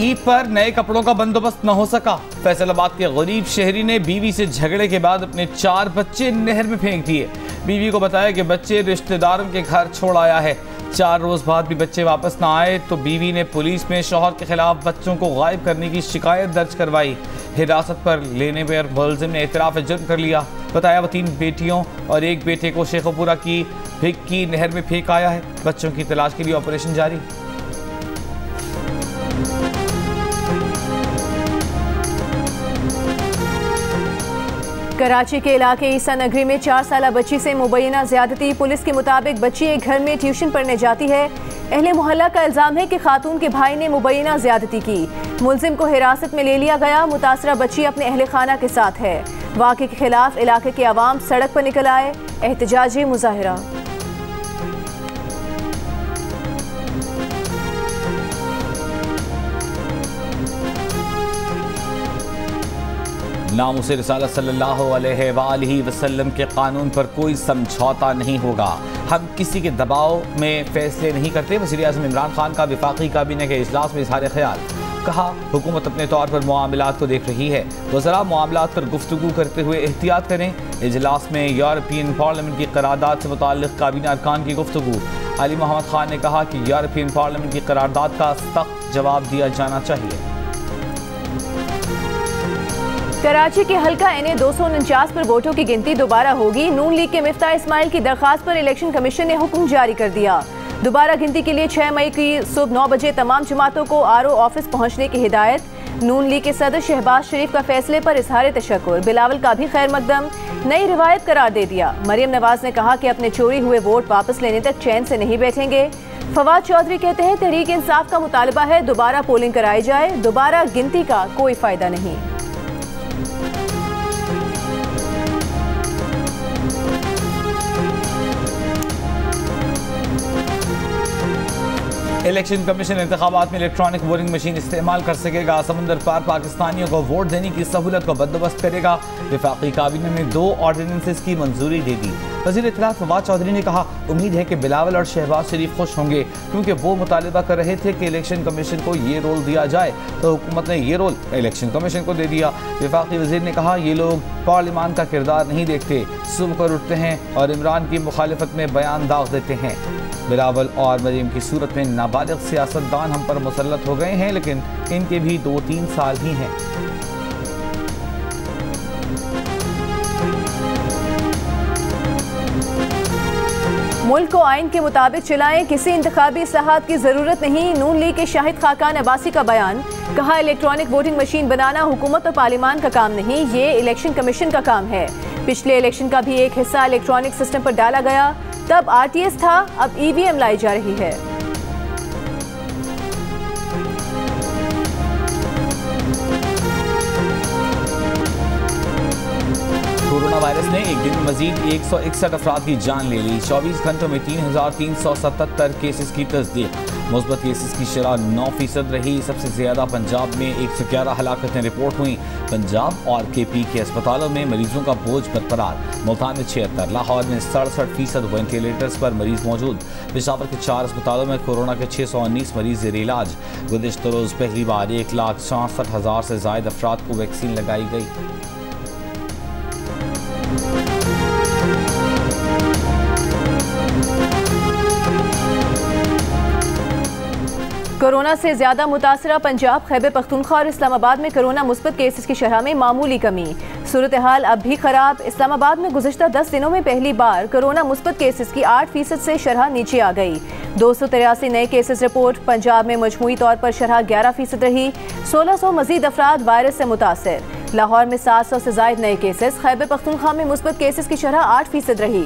ईद पर नए कपड़ों का बंदोबस्त न हो सका। फैसलाबाद के गरीब शहरी ने बीवी से झगड़े के बाद अपने 4 बच्चे नहर में फेंक दिए। बीवी को बताया कि बच्चे रिश्तेदारों के घर छोड़ आया है। 4 रोज बाद भी बच्चे वापस न आए तो बीवी ने पुलिस में शौहर के खिलाफ बच्चों को गायब करने की शिकायत दर्ज करवाई। हिरासत पर लेने पर मुलजिम ने इतराफ जुर्म कर लिया। बताया वो 3 बेटियों और 1 बेटे को शेखपुरा की भिक्की नहर में फेंक आया है। बच्चों की तलाश के लिए ऑपरेशन जारी। कराची के इलाके ईसा नगरी में 4 साला बच्ची से मुबैना ज्यादती। पुलिस के मुताबिक बच्ची एक घर में ट्यूशन पढ़ने जाती है। अहले मोहल्ला का इल्जाम है कि खातून के भाई ने मुबैना ज्यादती की। मुलजिम को हिरासत में ले लिया गया। मुतासरा बच्ची अपने अहले खाना के साथ है। वाक़े के खिलाफ इलाके के अवाम सड़क पर निकल आए। एहतजाजी मुजाहिरा। नामुस रिसालत सल्लल्लाहु अलैहि वसल्लम के कानून पर कोई समझौता नहीं होगा। हम किसी के दबाव में फैसले नहीं करते। वज़ीर आज़म इमरान खान का वफाकी काबीना के इजलास में इज़हार ख्याल। कहा हुकूमत अपने तौर पर मामलात को देख रही है। वज़रा मामलात पर गुफ्तगू करते हुए एहतियात करें। इजलास में यूरोपियन पार्लियामेंट की करारदाद से मुताल्लिक़ काबीना अरकान की गुफ्तगू। अली मोहम्मद खान ने कहा कि यूरोपियन पार्लियामेंट की करारदाद का सख्त जवाब दिया जाना चाहिए। कराची के हल्का NA 249 पर वोटों की गिनती दोबारा होगी। नून लीग के मिफ्ता इस्माइल की दरखास्त पर इलेक्शन कमीशन ने हुक्म जारी कर दिया। दोबारा गिनती के लिए 6 मई की सुबह 9 बजे तमाम जमातों को RO ऑफिस पहुंचने की हिदायत। नून लीग के सदर शहबाज शरीफ का फैसले पर इजहार तशक्कुर। बिलावल का भी खैर मकदम। नई रिवायत करार दे दिया। मरियम नवाज ने कहा कि अपने चोरी हुए वोट वापस लेने तक चैन से नहीं बैठेंगे। फवाद चौधरी कहते हैं तहरीक इंसाफ का मुतालबा है दोबारा पोलिंग कराई जाए। दोबारा गिनती का कोई फायदा नहीं। इलेक्शन कमीशन इंतखाबात में इलेक्ट्रॉनिक वोटिंग मशीन इस्तेमाल कर सकेगा। समुंदर पार पाकिस्तानियों को वोट देने की सहूलत को बंदोबस्त करेगा। वफाकी काबीना ने 2 ऑर्डिनेंसेस की मंजूरी दे दी। वज़ीर इत्तलात फवाद चौधरी ने कहा उम्मीद है कि बिलावल और शहबाज शरीफ खुश होंगे क्योंकि वो मुतालिबा कर रहे थे कि इलेक्शन कमीशन को ये रोल दिया जाए तो हुकूमत ने ये रोल इलेक्शन कमीशन को दे दिया। वफाकी वज़ीर ने कहा ये लोग पार्लियामान का किरदार नहीं देखते, सुबह कर उठते हैं और इमरान की मुखालिफत में बयान दाग देते हैं। बिलावल और मरीम की सूरत में नाबालिग सियासतदान हम पर मुसल्लत हो गए हैं लेकिन इनके भी 2-3 साल ही हैं। मुल्क को आइन के मुताबिक चलाएं, किसी इंतखाबी इस्लाहात की जरूरत नहीं। नून लीग के शाहिद खाकान अब्बासी का बयान। कहा इलेक्ट्रॉनिक वोटिंग मशीन बनाना हुकूमत और पार्लियामान का काम नहीं, ये इलेक्शन कमीशन का काम है। पिछले इलेक्शन का भी एक हिस्सा इलेक्ट्रॉनिक सिस्टम पर डाला गया, तब RTS था, अब EVM लाई जा रही है। कोरोना वायरस ने एक दिन मजीद 161 अफराद की जान ले ली। 24 घंटों में 3,377 केसेस की तस्दीक। मुस्बत केसेस की शरह 9% रही। सबसे ज्यादा पंजाब में 111 हलाकतें रिपोर्ट हुई। पंजाब और KP के अस्पतालों में मरीजों का बोझ बरकरार। मुल्तान में 76, लाहौर में 67% वेंटिलेटर्स पर मरीज मौजूद। पेशावर के 4 अस्पतालों में कोरोना के 619 मरीज ज़ेर इलाज। गुज़िश्ता रोज़ पहली बार 1,64,000 से ज़ायद अफराद को वैक्सीन लगाई गई। कोरोना से ज्यादा मुतासरा पंजाब, खैबर पख्तूनख्वा और इस्लामाबाद में कोरोना मुस्बत केसेस की शरह में मामूली कमी। सूरत हाल अब भी खराब। इस्लामाबाद में गुज़िश्ता 10 दिनों में पहली बार कोरोना मुस्बत केसेस की 8% से शरह नीचे आ गई। 283 नए केसेस रिपोर्ट। पंजाब में मजमूई तौर पर शरह 11% रही। 1600 मजीद अफराद वायरस से मुतासर। लाहौर में 700 से ज़ायद नए केसेस। खैबर पख्तूनख्वा में मुस्बत केसेस की शरह 8% रही।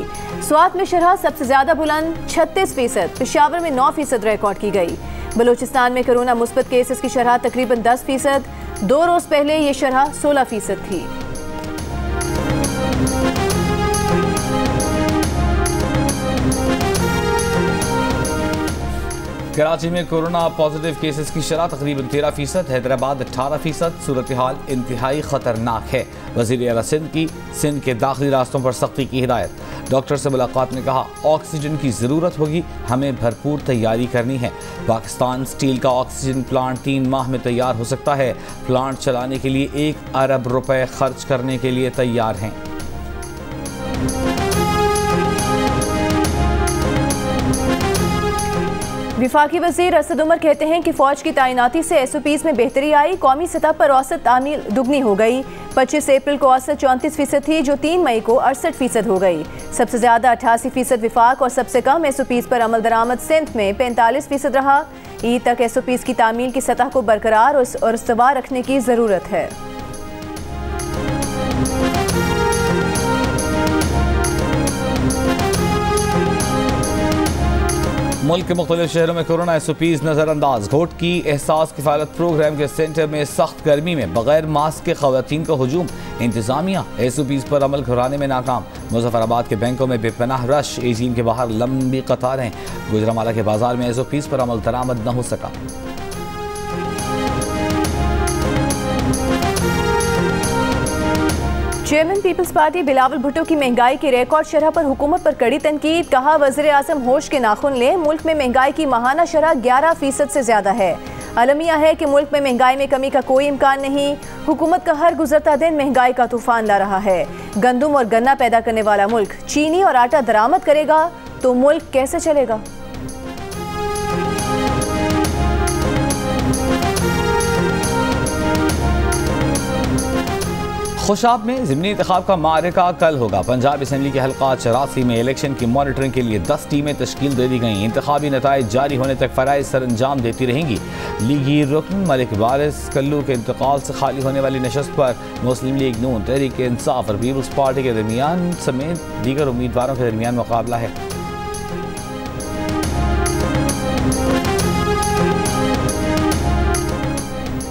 स्वात में शरह सबसे ज्यादा बुलंद 36%। पेशावर में 9% रिकॉर्ड की गई। बलूचिस्तान में कोरोना मुस्बत केसेस की शरह तकरीबन 10%। 2 रोज पहले ये शरह 16% थी। कराची में कोरोना पॉजिटिव केसेस की शरह तकरीबन 13%, हैदराबाद 18%। सूरत हाल इंतहाई खतरनाक है। वज़ीर आला सिंध के दाखिली रास्तों पर सख्ती की हिदायत। डॉक्टर से मुलाकात में कहा ऑक्सीजन की ज़रूरत होगी, हमें भरपूर तैयारी करनी है। पाकिस्तान स्टील का ऑक्सीजन प्लांट 3 माह में तैयार हो सकता है। प्लांट चलाने के लिए 1 अरब रुपए खर्च करने के लिए तैयार हैं। विफाकी वज़ीर असद उमर कहते हैं कि फ़ौज की तैनाती से SOPs में बेहतरी आई। कौमी सतह पर औसत तामील दुगनी हो गई। 25 अप्रैल को औसत 34% थी, जो 3 मई को 68% हो गई। सबसे ज़्यादा 88% विफाक और सबसे कम SOPs पर अमल दरामद सिंध में 45% रहा। ईद तक SOPs की तामील की सतह को बरकरार और इस्तवार रखने की ज़रूरत है। मुल्क के मुख्तलिफ शहरों में कोरोना SOPs नज़रअंदाज। घोट की एहसास किफ़ालत प्रोग्राम के सेंटर में सख्त गर्मी में बगैर मास्क के ख़वातीन का हुजूम। इंतज़ामिया SOPs पर अमल कराने में नाकाम। मुज़फ़्फ़राबाद के बैंकों में बेपनाह रश, ATM के बाहर लंबी कतारें। गुजरांवाला के बाजार में SOPs पर अमल दरामद न हो सका। चेयरमैन पीपल्स पार्टी बिलावल भुट्टो की महंगाई की रिकॉर्ड शरह पर हुकूमत पर कड़ी तनकीद। कहा वज़ीर आज़म होश के नाखुन लें, मुल्क में महंगाई की माहाना शरह 11% से ज़्यादा है। अलमिया है कि मुल्क में महंगाई में कमी का कोई इम्कान नहीं। हुकूमत का हर गुजरता दिन महंगाई का तूफान ला रहा है। गंदम और गन्ना पैदा करने वाला मुल्क चीनी और आटा दरामद करेगा तो मुल्क कैसे चलेगा। खुशाब में ज़िमनी इंतखाब का मारिका कल होगा। पंजाब असम्बली के हल्का 84 में इलेक्शन की मॉनिटरिंग के लिए 10 टीमें तश्कील दे दी गई। इंतखाबी नताइज जारी होने तक फ़राइज़ सर अंजाम देती रहेंगी। लीगी रुकन मलिक वारिस कल्लू के इंतकाल से खाली होने वाली नशस्त पर मुस्लिम लीग नून, तहरीक इंसाफ और पीपल्स पार्टी के दरमियान समेत दीगर उम्मीदवारों के दरमियान मुकाबला है।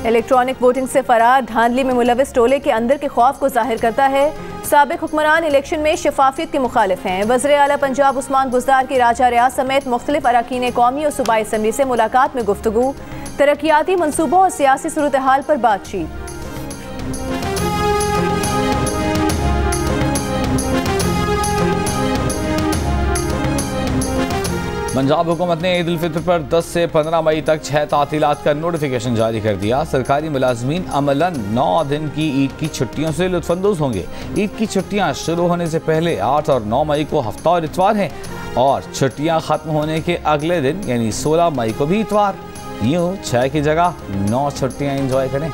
इलेक्ट्रॉनिक वोटिंग से फरार धांधली में मुलविस टोले के अंदर के खौफ को जाहिर करता है। साबिक हुक्मरान इलेक्शन में शफाफियत के मुखालिफ हैं। वज़ीर आला पंजाब उस्मान बुज़दार की राजा रियाज समेत मुख्तलिफ अरकान कौमी और सूबाई असम्बली से मुलाकात में गुफ्तगू। तरक्याती मनसूबों और सियासी सूरत हाल पर बातचीत। पंजाब हुकूमत ने ईद उल फितर पर 10 से 15 मई तक 6 तातीलात का नोटिफिकेशन जारी कर दिया। सरकारी मुलाजमीन अमलन 9 दिन की ईद की छुट्टियों से लुत्फानंदोज होंगे। ईद की छुट्टियां शुरू होने से पहले 8 और 9 मई को हफ्ता और इतवार हैं और छुट्टियां खत्म होने के अगले दिन यानी 16 मई को भी इतवार। यूँ 6 की जगह 9 छुट्टियां एंजॉय करें।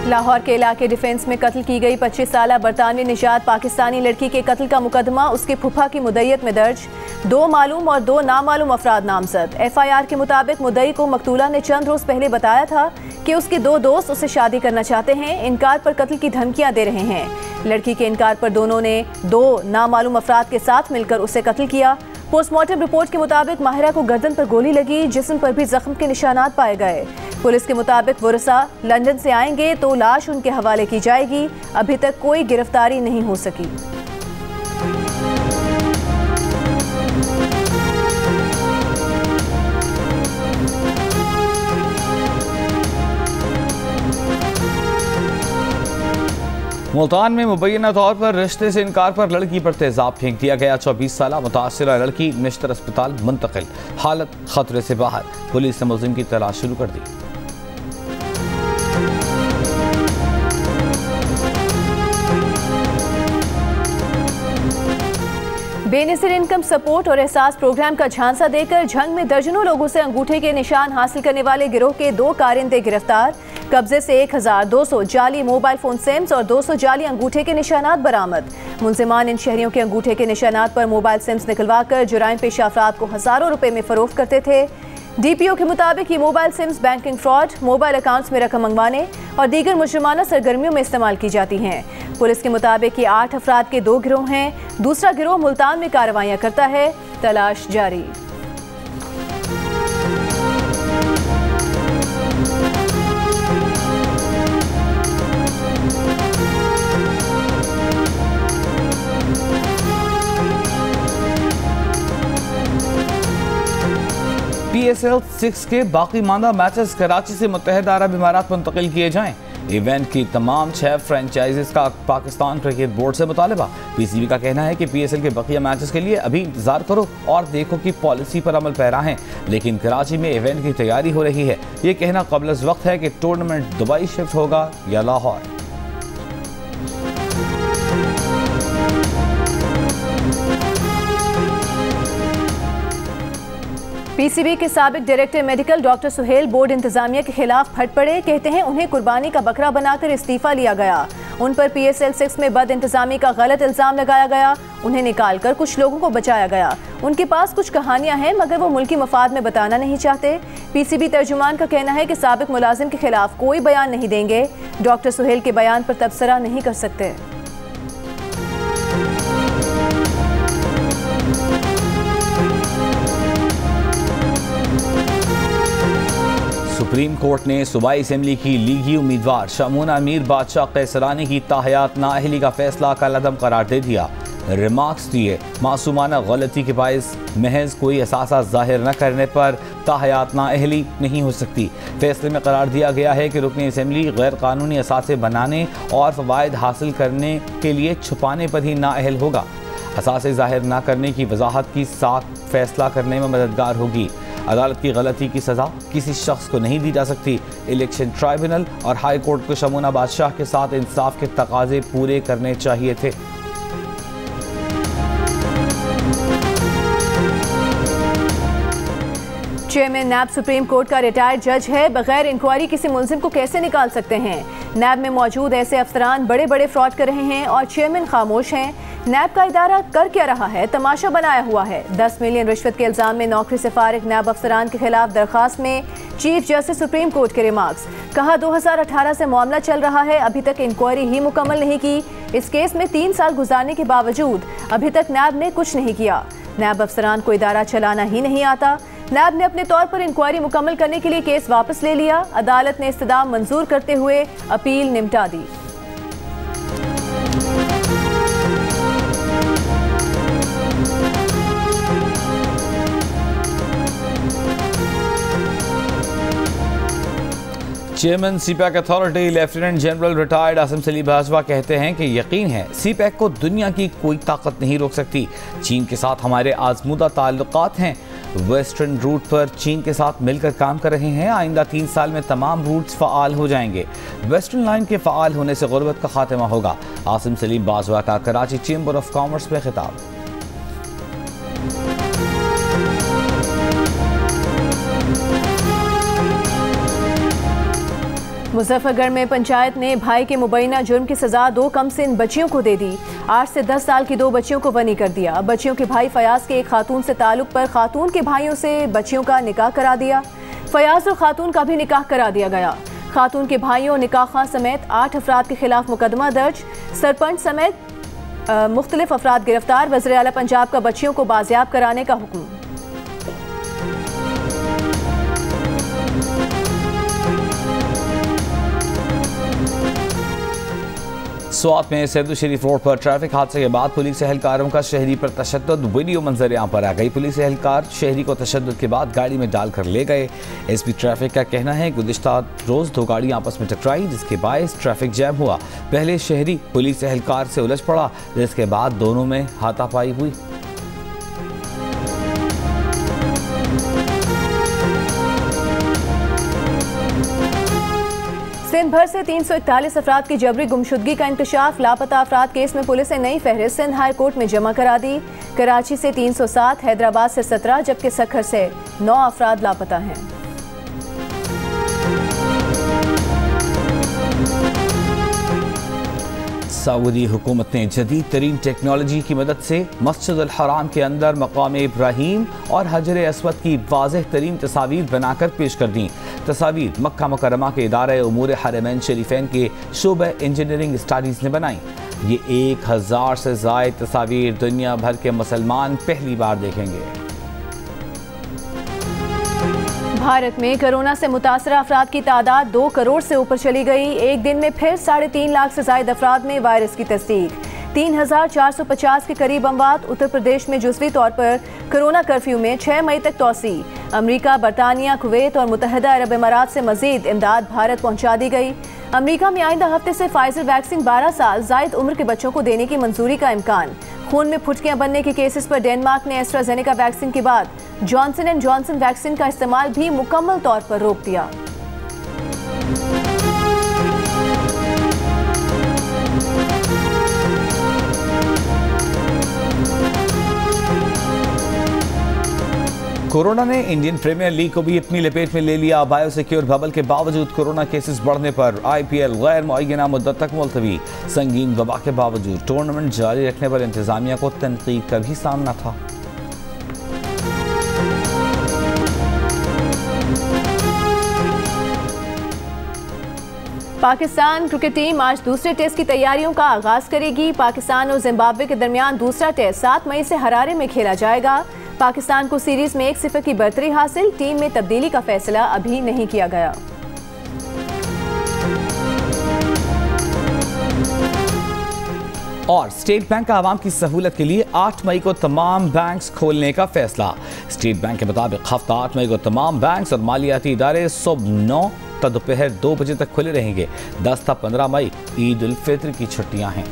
लाहौर के इलाके डिफेंस में कत्ल की गई 25 साला बरतानवी निजात पाकिस्तानी लड़की के कत्ल का मुकदमा उसके फुफा की मुद्दईयत में दर्ज। 2 मालूम और 2 नामालूम अफराद नामजद। FIR के मुताबिक मुद्दई को मकतूला ने चंद रोज पहले बताया था कि उसके 2 दोस्त उसे शादी करना चाहते हैं। इनकार पर कत्ल की धमकियां दे रहे हैं। लड़की के इनकार पर दोनों ने 2 नामालूम अफराद के साथ मिलकर उसे कत्ल किया। पोस्टमार्टम रिपोर्ट के मुताबिक माहिरा को गर्दन पर गोली लगी, जिस्म पर भी जख्म के निशानात पाए गए। पुलिस के मुताबिक वरसा लंदन से आएंगे तो लाश उनके हवाले की जाएगी। अभी तक कोई गिरफ्तारी नहीं हो सकी। मुल्तान में मुबैना तौर पर रिश्ते से इनकार पर लड़की पर तेजाब फेंक दिया गया। 24 साला मुतासिरा लड़की निश्तर अस्पताल मुंतकिल, हालत खतरे से बाहर। पुलिस ने मुलजिम की तलाश शुरू कर दी। बेनज़ीर इनकम सपोर्ट और एहसास प्रोग्राम का झांसा देकर झंग में दर्जनों लोगों से अंगूठे के निशान हासिल करने वाले गिरोह के 2 कारिंदे गिरफ्तार। कब्जे से 1200 जाली मोबाइल फोन सिम्स और 200 जाली अंगूठे के निशानात बरामद। मुलजिमान इन शहरियों के अंगूठे के निशानात पर मोबाइल सिम्स निकलवा कर जुराइम पेशा अफराद को हजारों रुपए में फरोख्त करते थे। DPO के मुताबिक ये mobile sims banking fraud, mobile accounts में रकम मंगवाने और दीगर मुजरिमाना सरगर्मियों में इस्तेमाल की जाती हैं। पुलिस के मुताबिक ये 8 अफराद के 2 गिरोह हैं। दूसरा गिरोह मुल्तान में कार्रवाइयां करता है। तलाश जारी। PSL 6 के बाकी मांदा मैचेस कराची से मुत्तहिदा अरब इमारात मुंतकिल किए जाएं। इवेंट की तमाम 6 फ्रेंचाइजीज का पाकिस्तान क्रिकेट बोर्ड से मुतालबा। PCB का कहना है कि PSL के बकिया मैचेस के लिए अभी इंतजार करो और देखो कि पॉलिसी पर अमल पैरा है, लेकिन कराची में इवेंट की तैयारी हो रही है। ये कहना कबल वक्त है कि टूर्नामेंट दुबई शिफ्ट होगा या लाहौर। PCB के साबिक director medical doctor Suhail board इंतजामिया के खिलाफ फट पड़े। कहते हैं उन्हें कुर्बानी का बकरा बनाकर इस्तीफा लिया गया। उन पर PSL 6 में बद इंतजामी का गलत इल्जाम लगाया गया। उन्हें निकालकर कुछ लोगों को बचाया गया। उनके पास कुछ कहानियां हैं मगर वो मुल्की मफाद में बताना नहीं चाहते। PCB तर्जुमान का कहना है कि साबिक मुलाजिम के खिलाफ कोई बयान नहीं देंगे। डॉक्टर सुहेल के बयान पर तबसरा नहीं कर सकते। सुप्रीम कोर्ट ने सूबाई असेंबली की लीगी उम्मीदवार शमूना मीर बादशाह कैसरानी की ताहयात नाअहली का फैसला कलअदम करार दे दिया। रिमार्क्स दिए, मासूमाना गलती के बायस महज कोई असासा जाहिर न करने पर ताहयात नाअहली नहीं हो सकती। फैसले में करार दिया गया है कि रुकनी असेंबली गैर कानूनी असासे बनाने और फवायद हासिल करने के लिए छुपाने पर ही नाअहल होगा। असासे जाहिर न करने की वजाहत की साख फैसला करने में मददगार होगी। अदालत की गलती की सज़ा किसी शख्स को नहीं दी जा सकती। इलेक्शन ट्राइब्यूनल और हाई कोर्ट को शमूना बादशाह के साथ इंसाफ के तकाजे पूरे करने चाहिए थे। चेयरमैन नैब सुप्रीम कोर्ट का रिटायर्ड जज है। बगैर इंक्वायरी किसी मुलजिम को कैसे निकाल सकते हैं? नैब में मौजूद ऐसे अफसरान बड़े बड़े फ्रॉड कर रहे हैं और चेयरमैन खामोश हैं। नैब का इदारा कर क्या रहा है? तमाशा बनाया हुआ है। 10 मिलियन रिश्वत के इल्जाम में नौकरी से फारिग नैब अफसरान के खिलाफ दरखास्त में चीफ जस्टिस सुप्रीम कोर्ट के रिमार्क्स। कहा 2018 से मामला चल रहा है, अभी तक इंक्वायरी ही मुकम्मल नहीं की। इस केस में 3 साल गुजारने के बावजूद अभी तक नैब ने कुछ नहीं किया। नैब अफसरान को इदारा चलाना ही नहीं आता। नैब ने अपने तौर पर इंक्वायरी मुकम्मल करने के लिए केस वापस ले लिया। अदालत ने इस्तदाम मंजूर करते हुए अपील निपटा दी। Chairman CPEC authority lieutenant general retired Asim Saleem Bajwa कहते हैं कि यकीन है सीपैक को दुनिया की कोई ताकत नहीं रोक सकती। चीन के साथ हमारे आजमूदा ताल्लुकात हैं। वेस्टर्न रूट पर चीन के साथ मिलकर काम कर रहे हैं। आइंदा 3 साल में तमाम रूट्स फ़ाल हो जाएंगे। वेस्टर्न लाइन के फ़ाल होने से गुर्बत का खात्मा होगा। आसिम सलीम बाजवा का कराची चेंबर ऑफ कॉमर्स में खिताब। मुजफ्फरगढ़ में पंचायत ने भाई के मुबैना जुर्म की सजा 2 कमसिन बच्चियों को दे दी। 8 से 10 साल की 2 बच्चियों को बरी कर दिया। बच्चियों के भाई फयाज के एक खातून से ताल्लुक पर खातून के भाइयों से बच्चियों का निकाह करा दिया। फयाज और खातून का भी निकाह करा दिया गया। खातून के भाइयों और निकाह खां समेत 8 अफराद के खिलाफ मुकदमा दर्ज। सरपंच समेत मुख्तलिफ अफराद गिरफ्तार। वज़ीर आला पंजाब का बच्चियों को बाजियाब कराने का हुक्म। स्वात में सैदुल शरीफ रोड पर ट्रैफिक हादसे के बाद पुलिस एहलकारों का शहरी पर तशद्दुद वीडियो मंजर आम पर आ गई। पुलिस एहलकार शहरी को तशद्दुद के बाद गाड़ी में डालकर ले गए। एसपी ट्रैफिक का कहना है गुज़िश्ता रोज़ 2 गाड़ियां आपस में टकराई जिसके बायस ट्रैफिक जैम हुआ। पहले शहरी पुलिस एहलकार से उलझ पड़ा जिसके बाद दोनों में हाथापाई हुई। सिंध भर से 341 अफराद की जबरी गुमशुदगी का इंकशाफ। लापता अफराद केस में पुलिस ने नई फहरिस्त सिंध हाई कोर्ट में जमा करा दी। कराची से 307, हैदराबाद से 17 जबकि सखर से 9 अफराद लापता हैं। सऊदी हुकूमत ने जदीद तरीन टेक्नोलॉजी की मदद से मस्जिद अल हराम के अंदर मकाम इब्राहीम और हजर अस्वद की वाज़ेह तरीन तस्वीर बनाकर पेश कर दी। तस्वीर मक्का मुकरमा के इदारे उमूर हरमैन शरीफैन के शोबे इंजीनियरिंग स्टडीज़ ने बनाई। ये 1000 से ज़ायद तस्वीर दुनिया भर के मुसलमान पहली बार देखेंगे। भारत में कोरोना से मुतासरा अफराद की तादाद 2 करोड़ से ऊपर चली गई। एक दिन में फिर 3.5 लाख से ज़ायद अफराद में वायरस की तस्दीक। 3450 के करीब अमवात। उत्तर प्रदेश में जुज़वी तौर पर कोरोना कर्फ्यू में 6 मई तक तोसी। अमरीका, बरतानिया, कुवैत और मुत्तहिदा अरब इमारात से मजीद इमदाद भारत पहुंचा दी गई। अमरीका में आइंदा हफ्ते से फाइजर वैक्सीन 12 साल जायद उम्र के बच्चों को देने की मंजूरी का इम्कान। खून में फुटकियां बनने के केसेस पर डेनमार्क ने एस्ट्राजेनेका वैक्सीन के बाद जॉनसन एंड जॉनसन वैक्सीन का इस्तेमाल भी मुकम्मल तौर पर रोक दिया। कोरोना ने इंडियन प्रीमियर लीग को भी अपनी लपेट में ले लिया। बायोसिक्योर बबल के बावजूद कोरोना केसेस बढ़ने पर IPL गैर मुअय्यना मुद्दत तक मुलतवी। संगीन वबा के बावजूद टूर्नामेंट जारी रखने पर इंतजामिया को तनकीद का भी सामना था। पाकिस्तान क्रिकेट टीम आज दूसरे टेस्ट की तैयारियों का आगाज करेगी। पाकिस्तान और जिम्बाब्वे के दरमियान दूसरा टेस्ट 7 मई से हरारे में खेला जाएगा। पाकिस्तान को सीरीज में 1-0 की बढ़तरी हासिल। टीम में तब्दीली का फैसला अभी नहीं किया गया। और स्टेट बैंक का आवाम की सहूलत के लिए 8 मई को तमाम बैंक्स खोलने का फैसला। स्टेट बैंक के मुताबिक हफ्ता 8 मई को तमाम बैंक्स और मालियाती इदारे सुबह 9 तक दोपहर 2 बजे तक खुले रहेंगे। 10 था 15 मई ईद उल फित्र की छुट्टियां हैं।